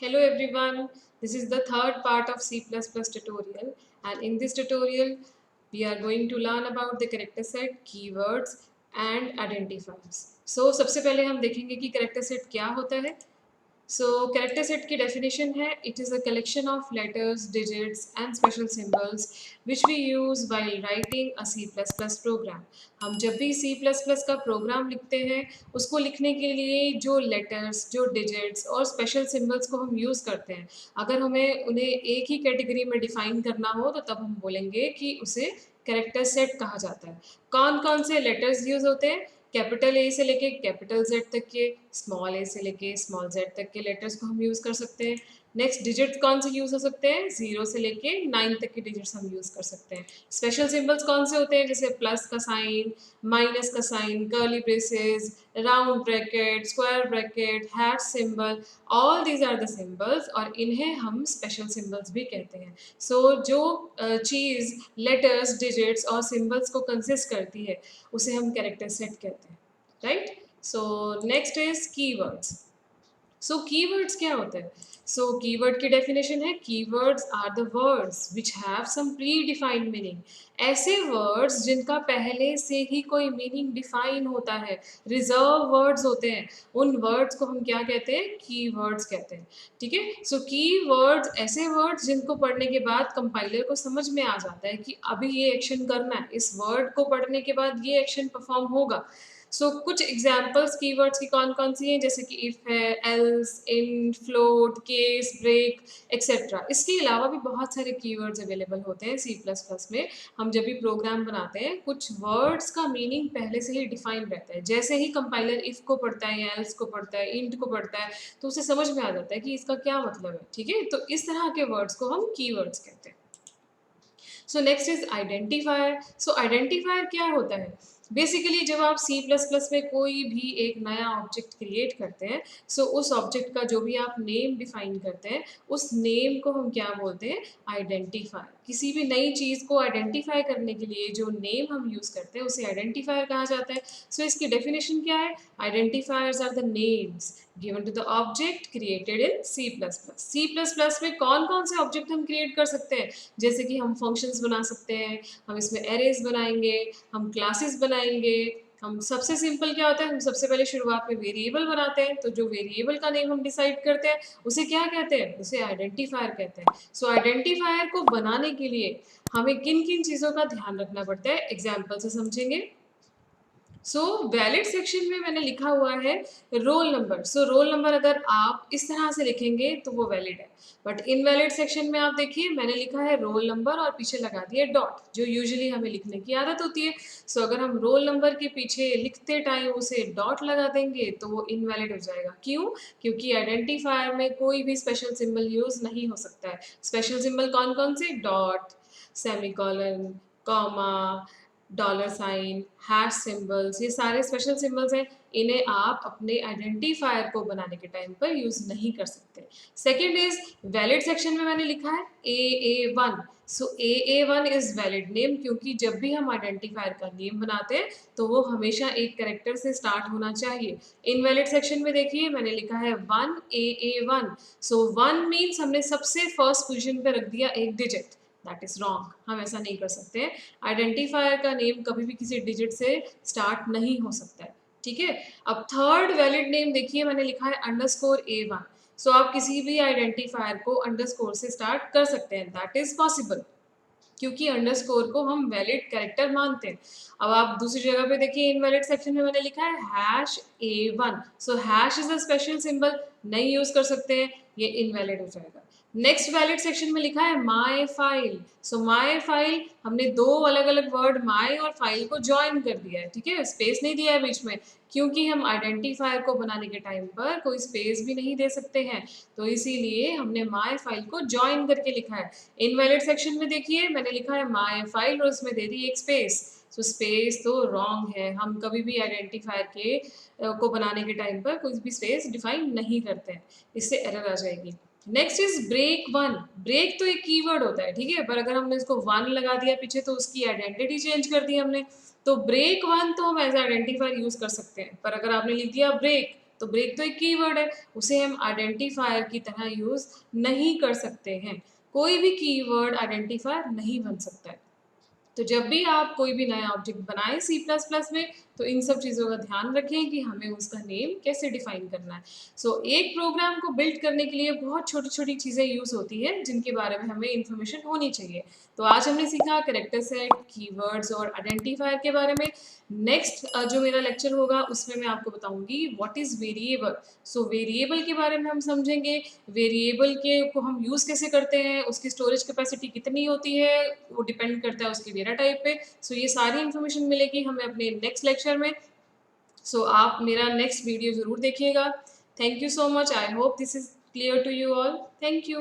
Hello everyone, this is the third part of C++ tutorial, and in this tutorial we are going to learn about the character set, keywords and identifiers. So सबसे पहले हम देखेंगे कि character set क्या होता है. So character set की definition है it is a collection of letters, digits and special symbols which we use while writing a C++ program. हम जब भी C++ का प्रोग्राम लिखते हैं उसको लिखने के लिए जो लेटर्स, जो डिजिट्स और स्पेशल सिंबल्स को हम यूज़ करते हैं, अगर हमें उन्हें एक ही कैटेगरी में डिफाइन करना हो तो तब हम बोलेंगे कि उसे कैरेक्टर सेट कहा जाता है. कौन कौन से लेटर्स यूज़ होते हैं? कैपिटल ए से लेके कैपिटल जेड तक के, स्मॉल ए से लेके स्मॉल जेड तक के लेटर्स को हम यूज़ कर सकते हैं. नेक्स्ट डिजिट कौन से यूज़ हो सकते हैं? 0 से लेके 9 तक के डिजिट्स हम यूज़ कर सकते हैं. स्पेशल सिंबल्स कौन से होते हैं? जैसे प्लस का साइन, माइनस का sign, curly braces, round bracket, square bracket, hash symbol, all these are the symbols और इन्हें हम स्पेशल सिंबल्स भी कहते हैं. सो जो चीज़ लेटर्स, डिजिट्स और सिंबल्स को कंसिस्ट करती है उसे हम कैरेक्टर सेट कहते हैं, right. So next is keywords. So keywords क्या होते हैं? सो कीवर्ड की डेफिनेशन है keywords are the words which have some predefined meaning. ऐसे वर्ड्स जिनका पहले से ही कोई मीनिंग डिफाइन होता है, रिजर्व वर्ड्स होते हैं, उन वर्ड्स को हम क्या कहते हैं? कीवर्ड्स कहते हैं. ठीक है. सो कीवर्ड्स ऐसे वर्ड्स जिनको पढ़ने के बाद कंपाइलर को समझ में आ जाता है कि अभी ये एक्शन करना है, इस वर्ड को पढ़ने के बाद ये एक्शन परफॉर्म होगा. सो कुछ एग्जाम्पल्स कीवर्ड्स की कौन कौन सी हैं? जैसे कि इफ है, एल्स, इन, फ्लोट, केस, ब्रेक एक्सेट्रा. इसके अलावा भी बहुत सारे कीवर्ड्स अवेलेबल होते हैं सी प्लस प्लस में. हम जब भी प्रोग्राम बनाते हैं कुछ वर्ड्स का मीनिंग पहले से ही डिफाइन रहता है. जैसे ही कंपाइलर इफ को पढ़ता है या एल्स को पढ़ता है, इंट को पढ़ता है, तो उसे समझ में आ जाता है कि इसका क्या मतलब है. ठीक है. तो इस तरह के वर्ड्स को हम कीवर्ड्स कहते हैं. सो next is identifier. So identifier क्या होता है? बेसिकली जब आप C++ में कोई भी एक नया ऑब्जेक्ट क्रिएट करते हैं, सो उस ऑब्जेक्ट का जो भी आप नेम डिफाइन करते हैं उस नेम को हम क्या बोलते हैं? आइडेंटिफायर. किसी भी नई चीज़ को आइडेंटिफाई करने के लिए जो नेम हम यूज़ करते हैं उसे आइडेंटिफायर कहा जाता है. सो इसकी डेफिनेशन क्या है? Identifiers are the names given to the object created in C++. C++ में कौन कौन से ऑब्जेक्ट हम क्रिएट कर सकते हैं? जैसे कि हम फंक्शंस बना सकते हैं, हम इसमें एरेज बनाएंगे, हम क्लासेस बनाएंगे. हम सबसे सिंपल क्या होता है? हम सबसे पहले शुरुआत में वेरिएबल बनाते हैं, तो जो वेरिएबल का नेम हम डिसाइड करते हैं उसे क्या कहते हैं? उसे आइडेंटिफायर कहते हैं. सो आइडेंटिफायर को बनाने के लिए हमें किन किन चीज़ों का ध्यान रखना पड़ता है, एग्जाम्पल से समझेंगे. सो वैलिड सेक्शन में मैंने लिखा हुआ है roll number. So roll number अगर आप इस तरह से लिखेंगे तो वो वैलिड है. बट इनवैलिड सेक्शन में आप देखिए मैंने लिखा है रोल नंबर और पीछे लगा दिया डॉट, जो यूजुअली हमें लिखने की आदत होती है. सो अगर हम रोल नंबर के पीछे लिखते टाइम उसे डॉट लगा देंगे तो वो इनवैलिड हो जाएगा. क्यों? क्योंकि आइडेंटिफायर में कोई भी स्पेशल सिंबल यूज नहीं हो सकता है. स्पेशल सिंबल कौन कौन से? Dot, semicolon, comma, dollar sign, hash symbols, ये सारे स्पेशल सिंबल्स हैं. इन्हें आप अपने आइडेंटिफायर को बनाने के टाइम पर यूज नहीं कर सकते. सेकेंड इज वैलिड सेक्शन में मैंने लिखा है AA1. So AA1 is valid name, क्योंकि जब भी हम आइडेंटिफायर का नेम बनाते हैं तो वो हमेशा एक कैरेक्टर से स्टार्ट होना चाहिए. इनवैलिड सेक्शन में देखिए मैंने लिखा है 1 AA1. सो 1 मीन्स हमने सबसे फर्स्ट पोजिशन पे रख दिया एक डिजिट. That is wrong. हम ऐसा नहीं कर सकते. आइडेंटिफायर का नेम कभी भी किसी डिजिट से स्टार्ट नहीं हो सकता है. ठीक है. अब थर्ड वैलिड नेम देखिए मैंने लिखा है _A1. सो आप किसी भी आइडेंटिफायर को अंडरस्कोर से स्टार्ट कर सकते हैं. दैट इज पॉसिबल, क्योंकि अंडरस्कोर को हम वैलिड कैरेक्टर मानते हैं. अब आप दूसरी जगह पे देखिए इनवैलिड सेक्शन में मैंने लिखा है #A1. So hash is a special symbol, नहीं यूज कर सकते हैं, ये इनवैलिड हो जाएगा. नेक्स्ट वैलिड सेक्शन में लिखा है my file. So my file, हमने दो अलग अलग वर्ड माई और फाइल को ज्वाइन कर दिया है. ठीक है. स्पेस नहीं दिया है बीच में, क्योंकि हम आइडेंटिफायर को बनाने के टाइम पर कोई स्पेस भी नहीं दे सकते हैं, तो इसीलिए हमने माई फाइल को ज्वाइन करके लिखा है. इनवैलिड सेक्शन में देखिए मैंने लिखा है माई फाइल और उसमें दे दी एक स्पेस. सो स्पेस तो रॉन्ग है. हम कभी भी आइडेंटिफायर के को बनाने के टाइम पर कोई भी स्पेस डिफाइन नहीं करते हैं, इससे एरर आ जाएगी. Next is break 1. ब्रेक तो एक कीवर्ड होता है, ठीक है, पर अगर हमने इसको 1 लगा दिया पीछे तो उसकी आइडेंटिटी चेंज कर दी हमने. तो ब्रेक 1 तो हम एज आइडेंटिफायर यूज कर सकते हैं, पर अगर आपने लिख दिया ब्रेक तो ब्रेक तो एक कीवर्ड है, उसे हम आइडेंटिफायर की तरह यूज नहीं कर सकते हैं। कोई भी कीवर्ड आइडेंटिफायर नहीं बन सकता है। तो जब भी आप कोई भी नया ऑब्जेक्ट बनाएं सी प्लस प्लस में, तो इन सब चीज़ों का ध्यान रखें कि हमें उसका नेम कैसे डिफाइन करना है। एक प्रोग्राम को बिल्ड करने के लिए बहुत छोटी छोटी चीज़ें यूज़ होती है जिनके बारे में हमें इन्फॉर्मेशन होनी चाहिए। तो आज हमने सीखा कैरेक्टर सेट, कीवर्ड्स और आइडेंटिफायर के बारे में। नेक्स्ट जो मेरा लेक्चर होगा उसमें मैं आपको बताऊंगी व्हाट इज़ वेरिएबल। वेरिएबल के बारे में हम समझेंगे, वेरिएबल के को हम यूज़ कैसे करते हैं, उसकी स्टोरेज कैपेसिटी कितनी होती है, वो डिपेंड करता है उसके डेटा टाइप पे। ये सारी इन्फॉर्मेशन मिलेगी हमें अपने नेक्स्ट लेक्चर में। आप मेरा नेक्स्ट वीडियो ज़रूर देखिएगा। Thank you so much. I hope this is clear to you all. Thank you.